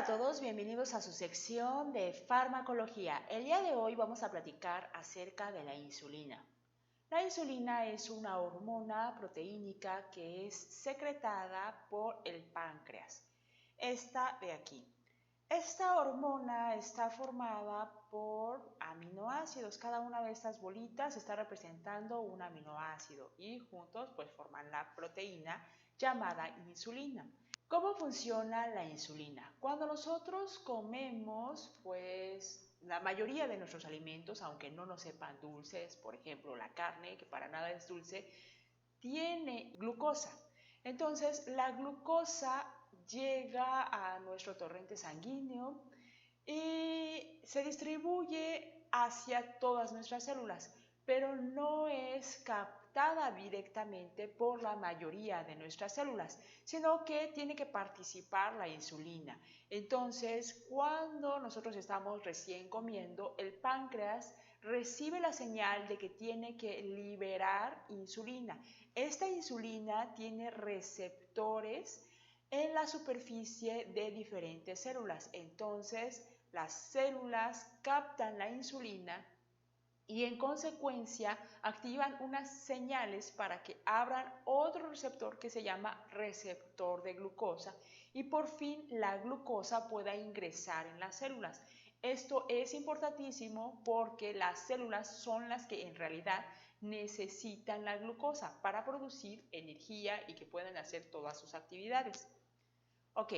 a todos, bienvenidos a su sección de farmacología. El día de hoy vamos a platicar acerca de la insulina. La insulina es una hormona proteínica que es secretada por el páncreas. Esta de aquí. Esta hormona está formada por aminoácidos. Cada una de estas bolitas está representando un aminoácido y juntos pues forman la proteína llamada insulina. ¿Cómo funciona la insulina? Cuando nosotros comemos, pues la mayoría de nuestros alimentos, aunque no nos sepan dulces, por ejemplo la carne, que para nada es dulce, tiene glucosa. Entonces la glucosa llega a nuestro torrente sanguíneo y se distribuye hacia todas nuestras células, pero no es captada directamente por la mayoría de nuestras células, sino que tiene que participar la insulina. Entonces, cuando nosotros estamos recién comiendo, el páncreas recibe la señal de que tiene que liberar insulina. Esta insulina tiene receptores en la superficie de diferentes células. Entonces, las células captan la insulina y en consecuencia activan unas señales para que abran otro receptor que se llama receptor de glucosa y por fin la glucosa pueda ingresar en las células. Esto es importantísimo porque las células son las que en realidad necesitan la glucosa para producir energía y que puedan hacer todas sus actividades. Ok,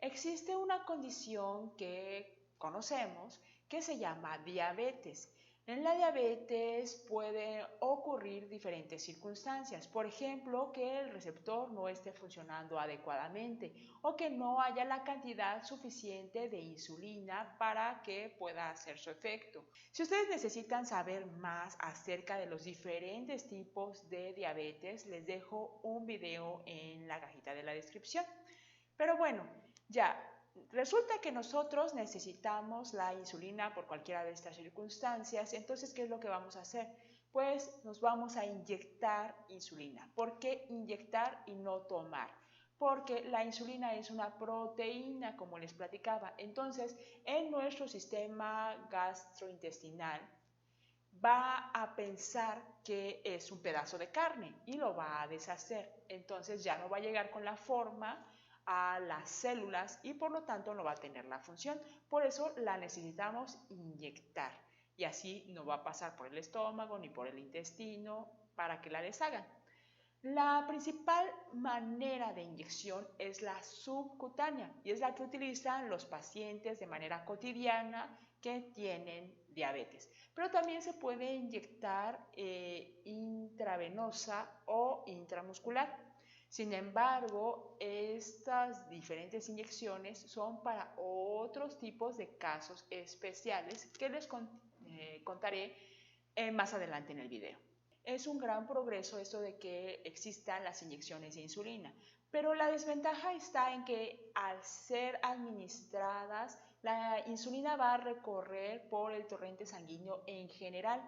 existe una condición que conocemos que se llama diabetes. En la diabetes pueden ocurrir diferentes circunstancias, por ejemplo, que el receptor no esté funcionando adecuadamente o que no haya la cantidad suficiente de insulina para que pueda hacer su efecto. Si ustedes necesitan saber más acerca de los diferentes tipos de diabetes, les dejo un video en la cajita de la descripción. Pero bueno, ya. Resulta que nosotros necesitamos la insulina por cualquiera de estas circunstancias, entonces, ¿qué es lo que vamos a hacer? Pues nos vamos a inyectar insulina. ¿Por qué inyectar y no tomar? Porque la insulina es una proteína, como les platicaba. Entonces, en nuestro sistema gastrointestinal va a pensar que es un pedazo de carne y lo va a deshacer. Entonces, ya no va a llegar con la forma a las células y por lo tanto no va a tener la función. Por eso la necesitamos inyectar y así no va a pasar por el estómago ni por el intestino para que la deshagan. La principal manera de inyección es la subcutánea y es la que utilizan los pacientes de manera cotidiana que tienen diabetes. Pero también se puede inyectar intravenosa o intramuscular. Sin embargo, estas diferentes inyecciones son para otros tipos de casos especiales que les contaré más adelante en el video. Es un gran progreso esto de que existan las inyecciones de insulina, pero la desventaja está en que al ser administradas, la insulina va a recorrer por el torrente sanguíneo en general,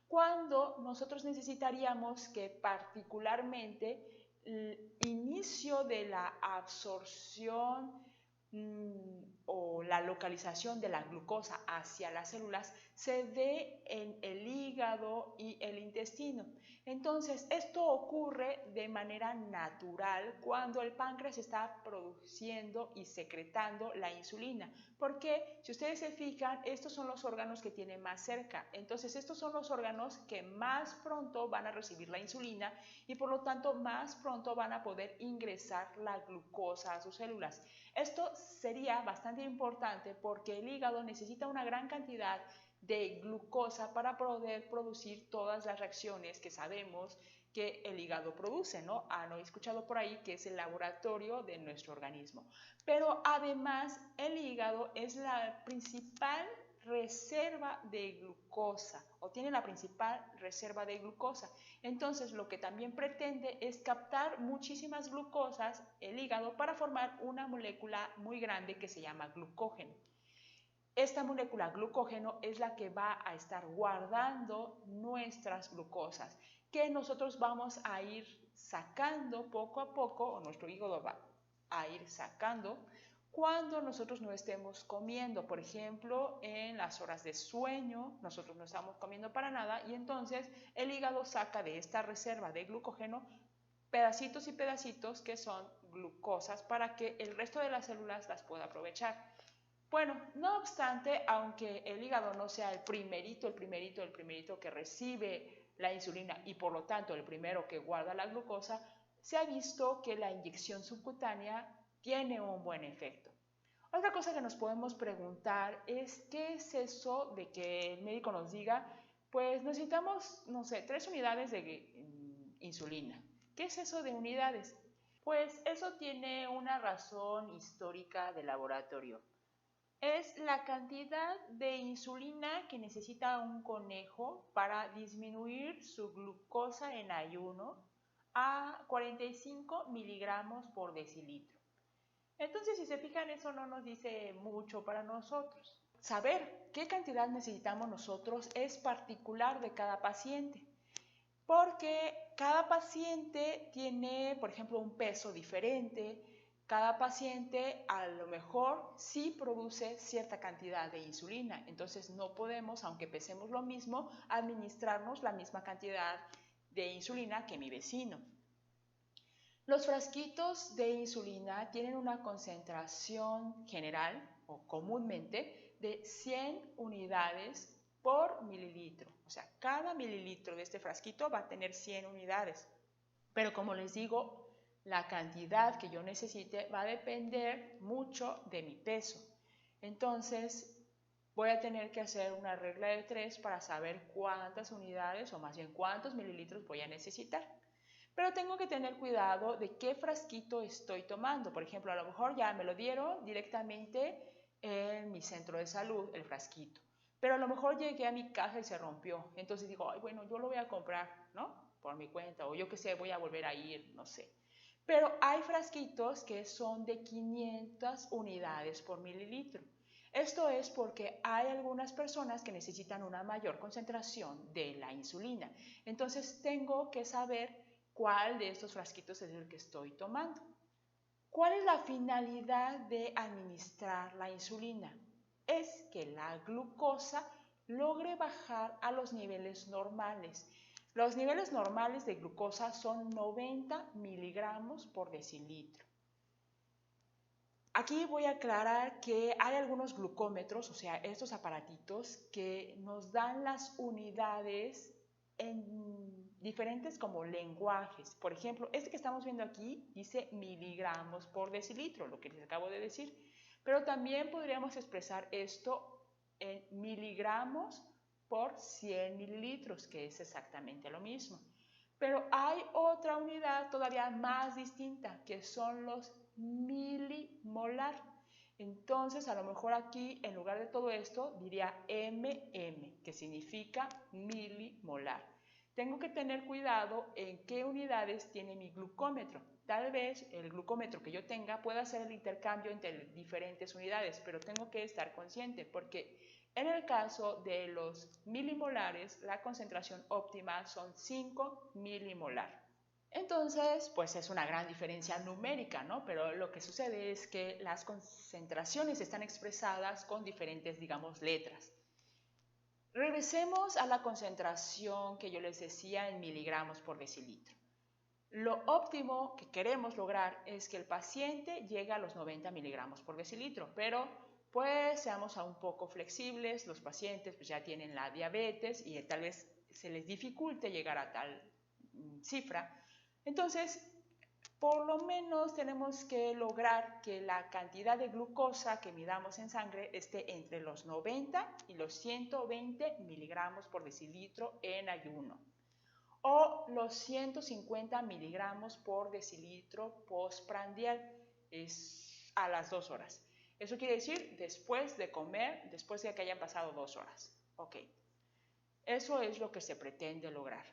cuando nosotros necesitaríamos que particularmente el inicio de la absorción o la localización de la glucosa hacia las células se dé en el hígado y el intestino. Entonces, esto ocurre de manera natural cuando el páncreas está produciendo y secretando la insulina. Porque, si ustedes se fijan, estos son los órganos que tienen más cerca. Entonces, estos son los órganos que más pronto van a recibir la insulina y por lo tanto más pronto van a poder ingresar la glucosa a sus células. Esto sería bastante importante porque el hígado necesita una gran cantidad de glucosa para poder producir todas las reacciones que sabemos que el hígado produce, ¿no? Han escuchado por ahí que es el laboratorio de nuestro organismo. Pero además el hígado es la principal reserva de glucosa o tiene la principal reserva de glucosa. Entonces lo que también pretende es captar muchísimas glucosas el hígado para formar una molécula muy grande que se llama glucógeno. Esta molécula glucógeno es la que va a estar guardando nuestras glucosas que nosotros vamos a ir sacando poco a poco, o nuestro hígado va a ir sacando cuando nosotros no estemos comiendo. Por ejemplo, en las horas de sueño, nosotros no estamos comiendo para nada y entonces el hígado saca de esta reserva de glucógeno pedacitos y pedacitos que son glucosas para que el resto de las células las pueda aprovechar. Bueno, no obstante, aunque el hígado no sea el primerito que recibe la insulina y por lo tanto el primero que guarda la glucosa, se ha visto que la inyección subcutánea tiene un buen efecto. Otra cosa que nos podemos preguntar es ¿qué es eso de que el médico nos diga, pues necesitamos, no sé, 3 unidades de insulina? ¿Qué es eso de unidades? Pues eso tiene una razón histórica de laboratorio. Es la cantidad de insulina que necesita un conejo para disminuir su glucosa en ayuno a 45 miligramos por decilitro. Entonces, si se fijan, eso no nos dice mucho para nosotros. Saber qué cantidad necesitamos nosotros es particular de cada paciente, porque cada paciente tiene, por ejemplo, un peso diferente. Cada paciente a lo mejor sí produce cierta cantidad de insulina, entonces no podemos, aunque pesemos lo mismo, administrarnos la misma cantidad de insulina que mi vecino. Los frasquitos de insulina tienen una concentración general o comúnmente de 100 unidades por mililitro. O sea, cada mililitro de este frasquito va a tener 100 unidades. Pero como les digo, la cantidad que yo necesite va a depender mucho de mi peso. Entonces, voy a tener que hacer una regla de 3 para saber cuántas unidades o más bien cuántos mililitros voy a necesitar. Pero tengo que tener cuidado de qué frasquito estoy tomando. Por ejemplo, a lo mejor ya me lo dieron directamente en mi centro de salud, el frasquito. Pero a lo mejor llegué a mi casa y se rompió. Entonces digo, ay, bueno, yo lo voy a comprar, ¿no? Por mi cuenta. O yo qué sé, voy a volver a ir, no sé. Pero hay frasquitos que son de 500 unidades por mililitro. Esto es porque hay algunas personas que necesitan una mayor concentración de la insulina. Entonces tengo que saber cuál de estos frasquitos es el que estoy tomando. ¿Cuál es la finalidad de administrar la insulina? Es que la glucosa logre bajar a los niveles normales. Los niveles normales de glucosa son 90 miligramos por decilitro. Aquí voy a aclarar que hay algunos glucómetros, o sea, estos aparatitos que nos dan las unidades en diferentes como lenguajes. Por ejemplo, este que estamos viendo aquí dice miligramos por decilitro, lo que les acabo de decir. Pero también podríamos expresar esto en miligramos por 100 mililitros, que es exactamente lo mismo. Pero hay otra unidad todavía más distinta, que son los milimolar. Entonces, a lo mejor aquí, en lugar de todo esto, diría mm, que significa milimolar. Tengo que tener cuidado en qué unidades tiene mi glucómetro. Tal vez el glucómetro que yo tenga pueda hacer el intercambio entre diferentes unidades, pero tengo que estar consciente porque en el caso de los milimolares, la concentración óptima son 5 milimolar. Entonces, pues es una gran diferencia numérica, ¿no? Pero lo que sucede es que las concentraciones están expresadas con diferentes, digamos, letras. Regresemos a la concentración que yo les decía en miligramos por decilitro. Lo óptimo que queremos lograr es que el paciente llegue a los 90 miligramos por decilitro, pero pues seamos un poco flexibles, los pacientes pues ya tienen la diabetes y tal vez se les dificulte llegar a tal cifra. Entonces, por lo menos tenemos que lograr que la cantidad de glucosa que midamos en sangre esté entre los 90 y los 120 miligramos por decilitro en ayuno, o los 150 miligramos por decilitro postprandial, es a las 2 horas. Eso quiere decir después de comer, después de que hayan pasado 2 horas. Ok, eso es lo que se pretende lograr.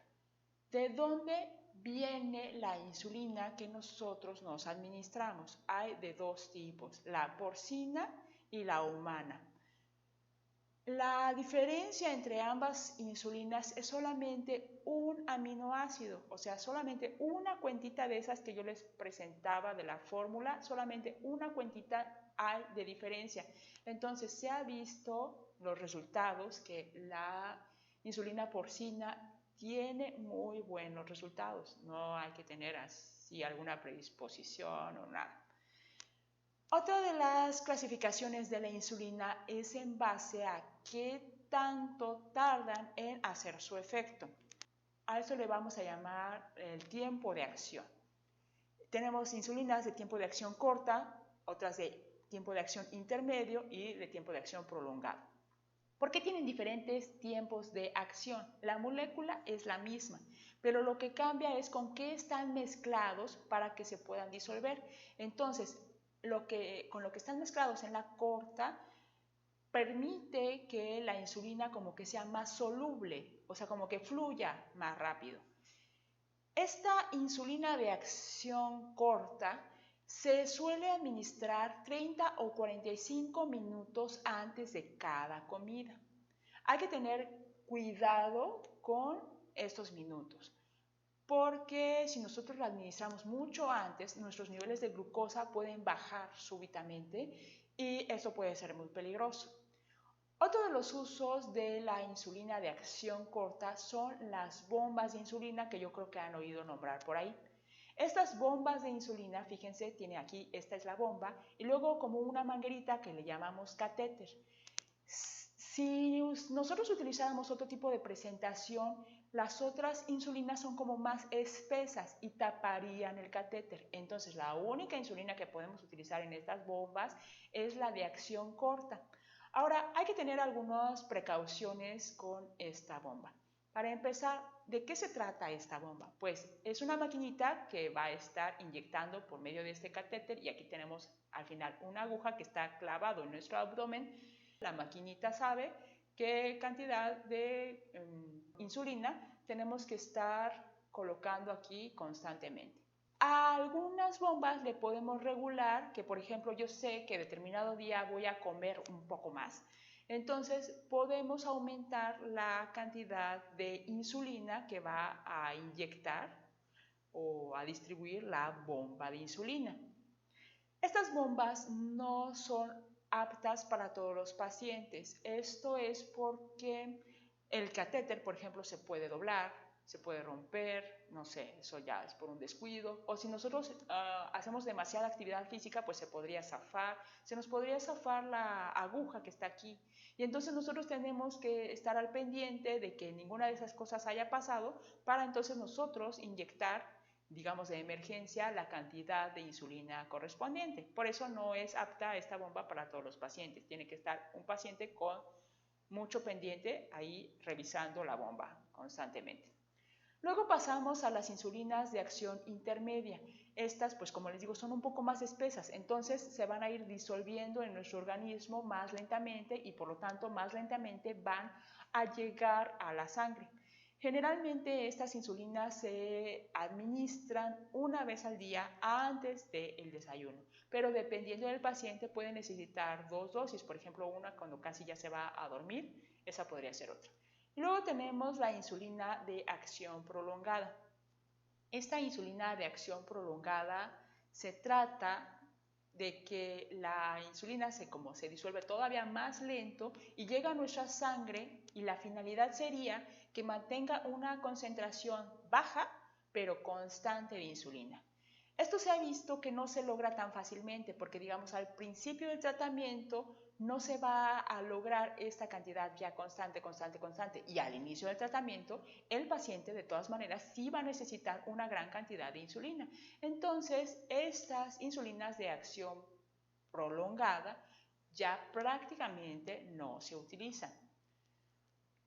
¿De dónde viene la insulina que nosotros nos administramos? Hay de dos tipos, la porcina y la humana. La diferencia entre ambas insulinas es solamente un aminoácido, o sea, solamente una cuentita de esas que yo les presentaba de la fórmula, solamente una cuentita hay de diferencia. Entonces se ha visto los resultados que la insulina porcina tiene muy buenos resultados. No hay que tener así alguna predisposición o nada. Otra de las clasificaciones de la insulina es en base a qué tanto tardan en hacer su efecto. A eso le vamos a llamar el tiempo de acción. Tenemos insulinas de tiempo de acción corta, otras de tiempo de acción intermedio y de tiempo de acción prolongado. ¿Por qué tienen diferentes tiempos de acción? La molécula es la misma, pero lo que cambia es con qué están mezclados para que se puedan disolver. Entonces, con lo que están mezclados en la corta permite que la insulina como que sea más soluble, o sea, como que fluya más rápido. Esta insulina de acción corta se suele administrar 30 o 45 minutos antes de cada comida. Hay que tener cuidado con estos minutos, porque si nosotros la administramos mucho antes, nuestros niveles de glucosa pueden bajar súbitamente y eso puede ser muy peligroso. Otro de los usos de la insulina de acción corta son las bombas de insulina, que yo creo que han oído nombrar por ahí. Estas bombas de insulina, fíjense, tiene aquí, esta es la bomba, y luego como una manguerita que le llamamos catéter. Si nosotros utilizáramos otro tipo de presentación, las otras insulinas son como más espesas y taparían el catéter. Entonces, la única insulina que podemos utilizar en estas bombas es la de acción corta. Ahora, hay que tener algunas precauciones con esta bomba. Para empezar, ¿de qué se trata esta bomba? Pues es una maquinita que va a estar inyectando por medio de este catéter y aquí tenemos al final una aguja que está clavado en nuestro abdomen. La maquinita sabe qué cantidad de insulina tenemos que estar colocando aquí constantemente. A algunas bombas le podemos regular que, por ejemplo, yo sé que determinado día voy a comer un poco más. Entonces, podemos aumentar la cantidad de insulina que va a inyectar o a distribuir la bomba de insulina. Estas bombas no son aptas para todos los pacientes. Esto es porque el catéter, por ejemplo, se puede doblar, se puede romper, no sé, eso ya es por un descuido. O si nosotros hacemos demasiada actividad física, pues se podría zafar, se nos podría zafar la aguja que está aquí. Y entonces nosotros tenemos que estar al pendiente de que ninguna de esas cosas haya pasado para entonces nosotros inyectar, digamos, de emergencia la cantidad de insulina correspondiente. Por eso no es apta esta bomba para todos los pacientes. Tiene que estar un paciente con mucho pendiente ahí revisando la bomba constantemente. Luego pasamos a las insulinas de acción intermedia. Estas, pues como les digo, son un poco más espesas, entonces se van a ir disolviendo en nuestro organismo más lentamente y por lo tanto más lentamente van a llegar a la sangre. Generalmente estas insulinas se administran una vez al día antes del desayuno, pero dependiendo del paciente puede necesitar 2 dosis, por ejemplo una cuando casi ya se va a dormir, esa podría ser otra. Y luego tenemos la insulina de acción prolongada. Esta insulina de acción prolongada se trata de que la insulina como se disuelve todavía más lento y llega a nuestra sangre y la finalidad sería que mantenga una concentración baja pero constante de insulina. Esto se ha visto que no se logra tan fácilmente porque, digamos, al principio del tratamiento no se va a lograr esta cantidad ya constante y al inicio del tratamiento el paciente de todas maneras sí va a necesitar una gran cantidad de insulina. Entonces, estas insulinas de acción prolongada ya prácticamente no se utilizan.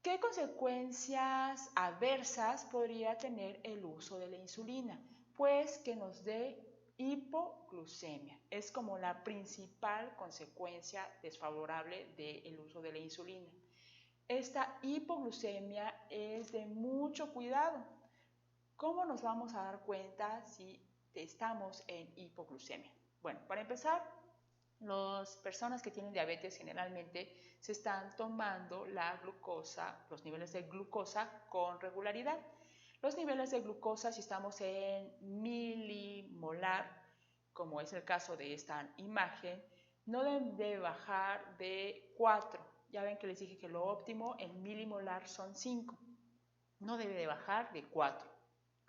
¿Qué consecuencias adversas podría tener el uso de la insulina? Pues que nos dé hipoglucemia. Es como la principal consecuencia desfavorable del uso de la insulina. Esta hipoglucemia es de mucho cuidado. ¿Cómo nos vamos a dar cuenta si estamos en hipoglucemia? Bueno, para empezar, Las personas que tienen diabetes generalmente se están tomando la glucosa, los niveles de glucosa con regularidad. Los niveles de glucosa, si estamos en milimolar, como es el caso de esta imagen, no deben de bajar de 4. Ya ven que les dije que lo óptimo en milimolar son 5. No debe de bajar de 4.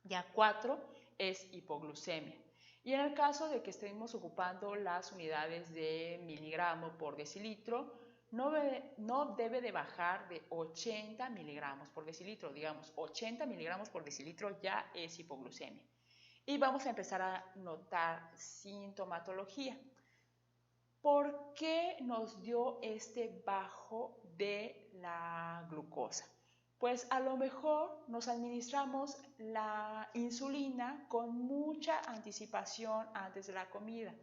Ya 4 es hipoglucemia. Y en el caso de que estemos ocupando las unidades de miligramo por decilitro, no debe de bajar de 80 miligramos por decilitro. Digamos, 80 miligramos por decilitro ya es hipoglucemia. Y vamos a empezar a notar sintomatología. ¿Por qué nos dio este bajo de la glucosa? Pues a lo mejor nos administramos la insulina con mucha anticipación antes de la comida.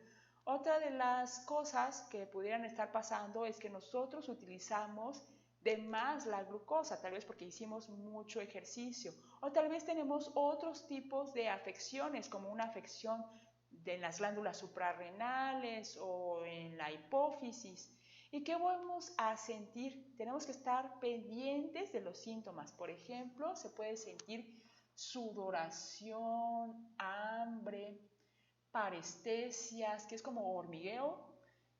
Otra de las cosas que pudieran estar pasando es que nosotros utilizamos de más la glucosa, tal vez porque hicimos mucho ejercicio, o tal vez tenemos otros tipos de afecciones, como una afección de las glándulas suprarrenales o en la hipófisis. ¿Y qué vamos a sentir? Tenemos que estar pendientes de los síntomas. Por ejemplo, se puede sentir sudoración, hambre, parestesias, que es como hormigueo,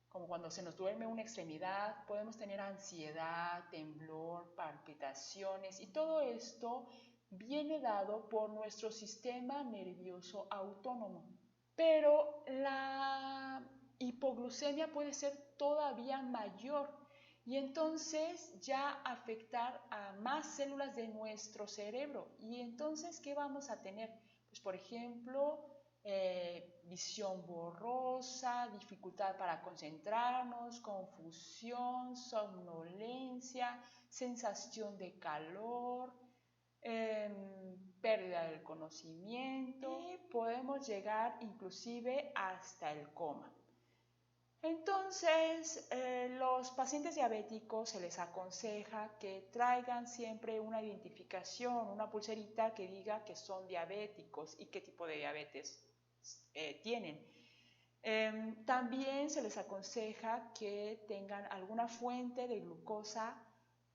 como cuando se nos duerme una extremidad. Podemos tener ansiedad, temblor, palpitaciones, y todo esto viene dado por nuestro sistema nervioso autónomo. Pero la hipoglucemia puede ser todavía mayor y entonces ya afectar a más células de nuestro cerebro. Y entonces, ¿qué vamos a tener? Pues, por ejemplo, visión borrosa, dificultad para concentrarnos, confusión, somnolencia, sensación de calor, pérdida del conocimiento, y podemos llegar inclusive hasta el coma. Entonces, los pacientes diabéticos se les aconseja que traigan siempre una identificación, una pulserita que diga que son diabéticos y qué tipo de diabetes tienen. También se les aconseja que tengan alguna fuente de glucosa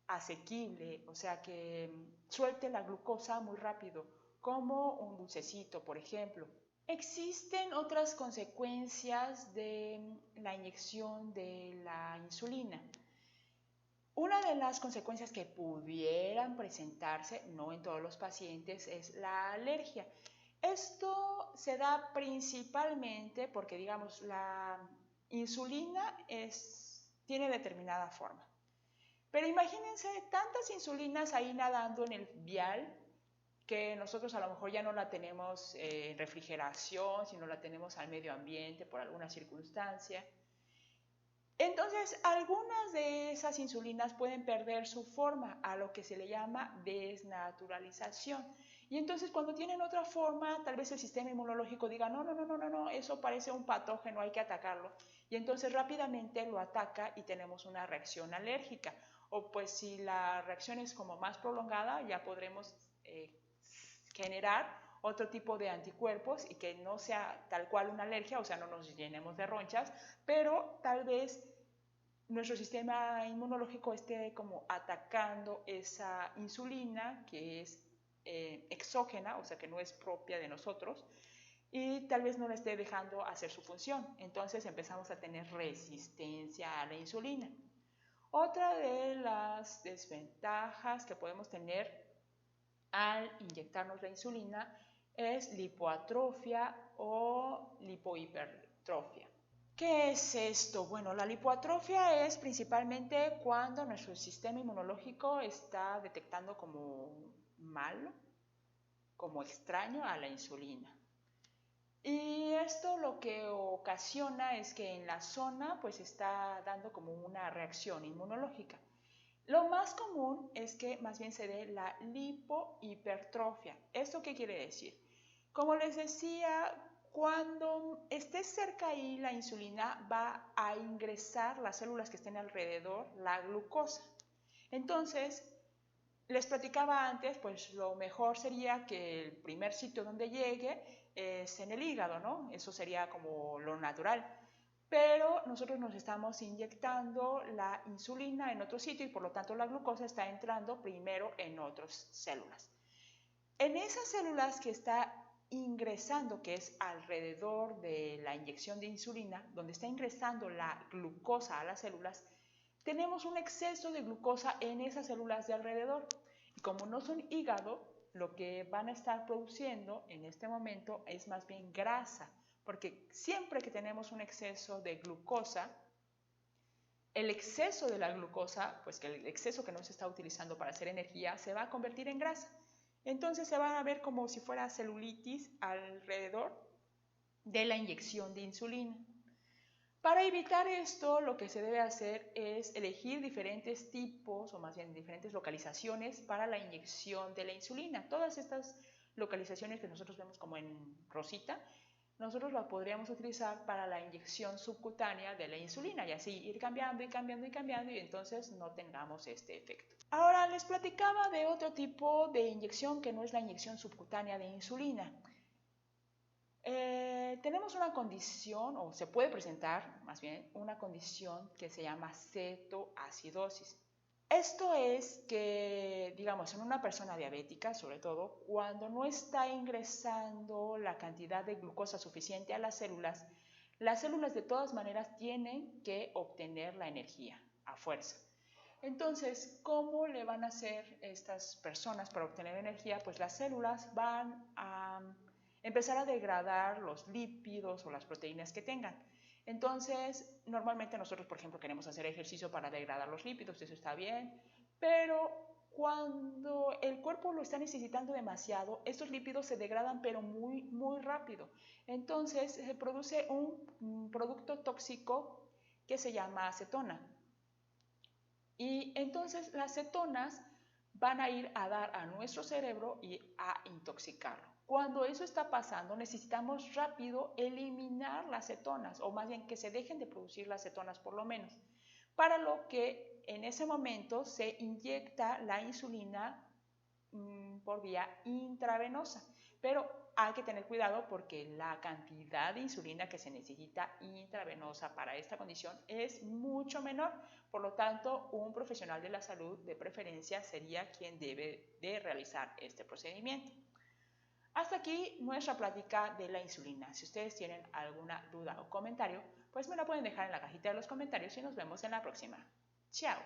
asequible, o sea, que suelte la glucosa muy rápido, como un dulcecito, por ejemplo. Existen otras consecuencias de la inyección de la insulina. Una de las consecuencias que pudieran presentarse, no en todos los pacientes, es la alergia. Esto se da principalmente porque, digamos, la insulina tiene determinada forma. Pero imagínense tantas insulinas ahí nadando en el vial, que nosotros a lo mejor ya no la tenemos en refrigeración, sino la tenemos al medio ambiente por alguna circunstancia. Entonces, algunas de esas insulinas pueden perder su forma, a lo que se le llama desnaturalización. Y entonces, cuando tienen otra forma, tal vez el sistema inmunológico diga, no, eso parece un patógeno, hay que atacarlo. Y entonces rápidamente lo ataca y tenemos una reacción alérgica. O pues si la reacción es como más prolongada, ya podremos generar otro tipo de anticuerpos y que no sea tal cual una alergia, o sea, no nos llenemos de ronchas, pero tal vez nuestro sistema inmunológico esté como atacando esa insulina que es exógena, o sea, que no es propia de nosotros, y tal vez no la esté dejando hacer su función. Entonces empezamos a tener resistencia a la insulina. Otra de las desventajas que podemos tener al inyectarnos la insulina es lipoatrofia o lipohipertrofia. ¿Qué es esto? Bueno, la lipoatrofia es principalmente cuando nuestro sistema inmunológico está detectando como malo, como extraño a la insulina. Y esto lo que ocasiona es que en la zona pues está dando como una reacción inmunológica. Lo más común es que más bien se dé la lipohipertrofia. ¿Esto qué quiere decir? Como les decía, cuando esté cerca ahí la insulina va a ingresar las células que estén alrededor la glucosa. Entonces, les platicaba antes, pues lo mejor sería que el primer sitio donde llegue es en el hígado, ¿no? Eso sería como lo natural. pero nosotros nos estamos inyectando la insulina en otro sitio y por lo tanto la glucosa está entrando primero en otras células. En esas células que está ingresando, que es alrededor de la inyección de insulina, donde está ingresando la glucosa a las células, tenemos un exceso de glucosa en esas células de alrededor. Y como no son hígado, lo que van a estar produciendo en este momento es más bien grasa, porque siempre que tenemos un exceso de glucosa, el exceso de la glucosa, pues que el exceso que no se está utilizando para hacer energía, se va a convertir en grasa. Entonces se van a ver como si fuera celulitis alrededor de la inyección de insulina. Para evitar esto, lo que se debe hacer es elegir diferentes tipos, o más bien diferentes localizaciones para la inyección de la insulina. Todas estas localizaciones que nosotros vemos como en rosita, nosotros las podríamos utilizar para la inyección subcutánea de la insulina y así ir cambiando y cambiando y cambiando y entonces no tengamos este efecto. Ahora les platicaba de otro tipo de inyección que no es la inyección subcutánea de insulina. Tenemos una condición, o se puede presentar más bien, una condición que se llama cetoacidosis. Esto es que, digamos, en una persona diabética, sobre todo, cuando no está ingresando la cantidad de glucosa suficiente a las células de todas maneras tienen que obtener la energía a fuerza. Entonces, ¿cómo le van a hacer estas personas para obtener energía? Pues las células van a empezar a degradar los lípidos o las proteínas que tengan. Entonces, normalmente nosotros, por ejemplo, queremos hacer ejercicio para degradar los lípidos, eso está bien, pero cuando el cuerpo lo está necesitando demasiado, estos lípidos se degradan pero muy rápido. Entonces, se produce un producto tóxico que se llama acetona. Y entonces las cetonas van a ir a dar a nuestro cerebro y a intoxicarlo. Cuando eso está pasando, necesitamos rápido eliminar las cetonas, o más bien que se dejen de producir las cetonas por lo menos, para lo que en ese momento se inyecta la insulina por vía intravenosa. Pero hay que tener cuidado porque la cantidad de insulina que se necesita intravenosa para esta condición es mucho menor. Por lo tanto, un profesional de la salud de preferencia sería quien debe de realizar este procedimiento. Hasta aquí nuestra plática de la insulina. Si ustedes tienen alguna duda o comentario, pues me la pueden dejar en la cajita de los comentarios y nos vemos en la próxima. ¡Chao!